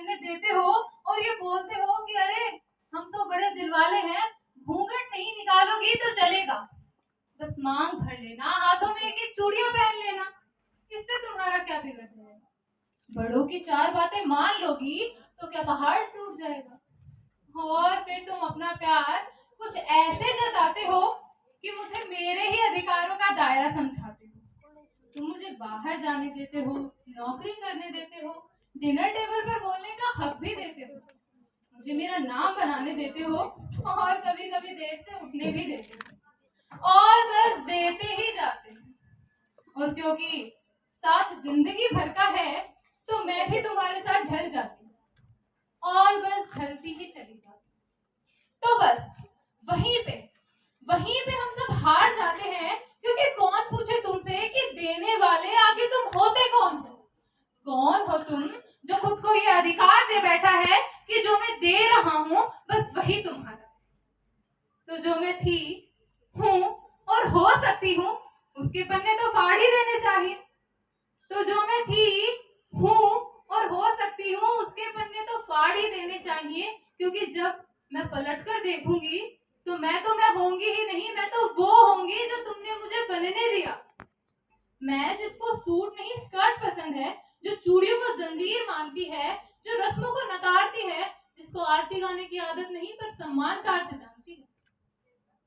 पहनने देते हो और ये बोलते हो कि अरे हम तो बड़े दिल वाले हैं, घूंघट नहीं निकालोगी तो चलेगा, बस मांग भर लेना, हाथों में एक एक चूड़ियां पहन लेना, इससे तुम्हारा क्या बिगड़ जाएगा? बड़ों की चार बातें मान लोगी तो क्या पहाड़ टूट जाएगा? और फिर तुम अपना प्यार कुछ ऐसे जताते हो कि मुझे मेरे ही अधिकारों का दायरा समझाते हो। तुम मुझे बाहर जाने देते हो, नौकरी करने देते हो, डिनर टेबल पर बोलने का हक भी देते हो, मुझे मेरा नाम बनाने देते हो और कभी कभी देर से उठने भी देते हो, और बस देते ही जाते हो। और क्योंकि साथ जिंदगी भर का है तो मैं भी तुम्हारे साथ ढल जाती हूँ और बस ढलती ही चली जाती। तो बस वहीं पे हम सब हार जाते हैं, क्योंकि कौन पूछे तुमसे कि देने वाले आखिर तुम होते कौन हो? कौन हो तुम जो खुद को ये अधिकार दे बैठा है कि जो मैं दे रहा हूं बस वही तुम्हारा? तो जो मैं थी, हूं और हो सकती हूँ उसके पन्ने तो फाड़ ही देने चाहिए। तो जो मैं थी, हूं और हो सकती हूँ उसके पन्ने तो फाड़ ही देने चाहिए, क्योंकि जब मैं पलट कर देखूंगी तो मैं होंगी ही नहीं, मैं तो वो होंगी जो तुमने मुझे बनने दिया। मैं जिसको सूट नहीं स्कर्ट पसंद है, जो चूड़ियों को जंजीर मानती है, जो रस्मों को नकारती है, जिसको आरती गाने की आदत नहीं पर सम्मान का अर्थ जानती है,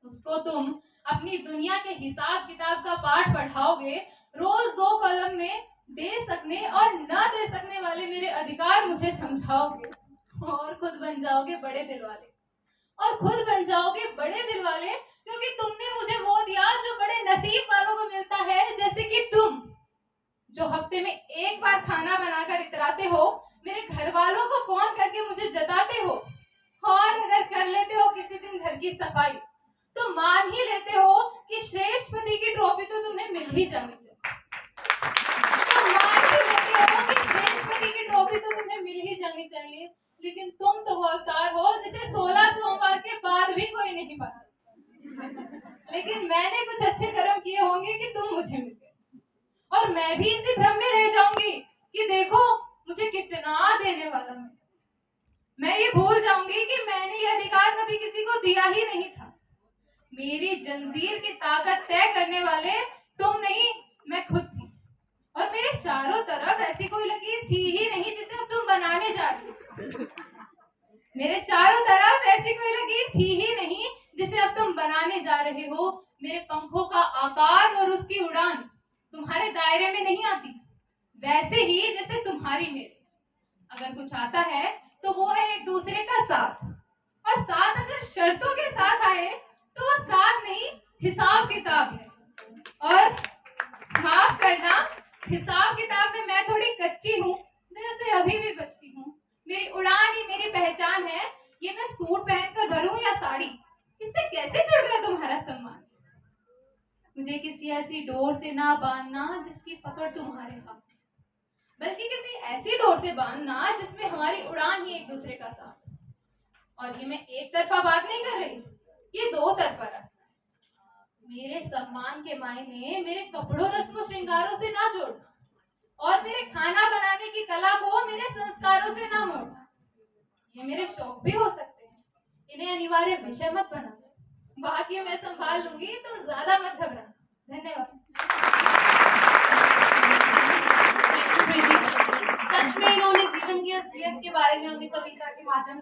उसको तुम अपनी दुनिया के हिसाब किताब का पाठ पढ़ाओगे, रोज 2 कॉलम में दे सकने और न दे सकने वाले मेरे अधिकार मुझे समझाओगे, और खुद बन जाओगे बड़े दिल वाले। और खुद बन जाओगे बड़े दिल वाले क्योंकि तुमने मुझे वो दिया जो बड़े नसीब वालों को मिलता है, जैसे कि तुम जो हफ्ते में एक बार खाना बनाकर इतराते हो, मेरे घर वालों को फोन करके मुझे जताते हो, और अगर कर लेते हो किसी दिन घर की सफाई तो मान ही लेते हो कि श्रेष्ठ पति की ट्रॉफी तो तुम्हें मिल ही जानी चाहिए। तो मान ही लेते हो कि श्रेष्ठ पति की ट्रॉफी तो तुम्हें मिल ही जानी चाहिए, लेकिन तुम तो वो अवतार हो जिसे 16 सोमवार के बाद भी कोई नहीं पा सकता। लेकिन मैंने कुछ अच्छे कर्म किए होंगे कि तुम मुझे मिल गए, और मैं भी इसी भ्रम में रह जाऊंगी कि देखो मुझे कितना देने वाला है। मैं ये भूल जाऊंगी कि मैंने ये अधिकार कभी किसी को दिया ही नहीं था। मेरी जंजीर की ताकत तय करने वाले तुम नहीं, मैं खुद थी, और मेरे चारों तरफ ऐसी कोई लकीर थी ही नहीं जिसे अब तुम बनाने जा रही हो। मेरे चारों तरफ ऐसी कोई लकीर थी ही नहीं जिसे अब तुम बनाने जा रहे हो। मेरे पंखों का आकार और उसकी उड़ान तुम्हारे दायरे में नहीं आती, वैसे ही जैसे तुम्हारी मेरी। अगर कुछ आता है तो वो है एक दूसरे का साथ, और साथ अगर शर्तों के साथ आए तो वो साथ नहीं हिसाब किताब है। और माफ करना, हिसाब किताब में मैं थोड़ी कच्ची हूँ, दरअसल अभी भी बच्ची हूँ। मेरी उड़ान ही मेरी पहचान है। ये मैं सूट पहनकर भरूं या साड़ी, इससे कैसे जुड़ गया तुम्हारा सम्मान? मुझे किसी ऐसी डोर से ना बांधना जिसकी पकड़ तुम्हारे हाथ, बल्कि किसी ऐसी डोर से बांधना जिसमें हमारी उड़ान ही एक दूसरे का साथ। और ये मैं एक तरफा बात नहीं कर रही, ये 2 तरफा रास्ता है। मेरे सम्मान के मायने मेरे कपड़ों रस्मों श्रृंगारों से ना जोड़ना, और मेरे खाना बनाने की कला को मेरे संस्कारों से ना मोड़ना। ये मेरे शौक भी हो सकते हैं, इन्हें अनिवार्य विषय मत बनाना। बाकी मैं संभाल लूंगी, तुम ज्यादा मत घबराना। धन्यवाद। सच में इन्होंने जीवन की असलियत के बारे में उनकी कविता के माध्यम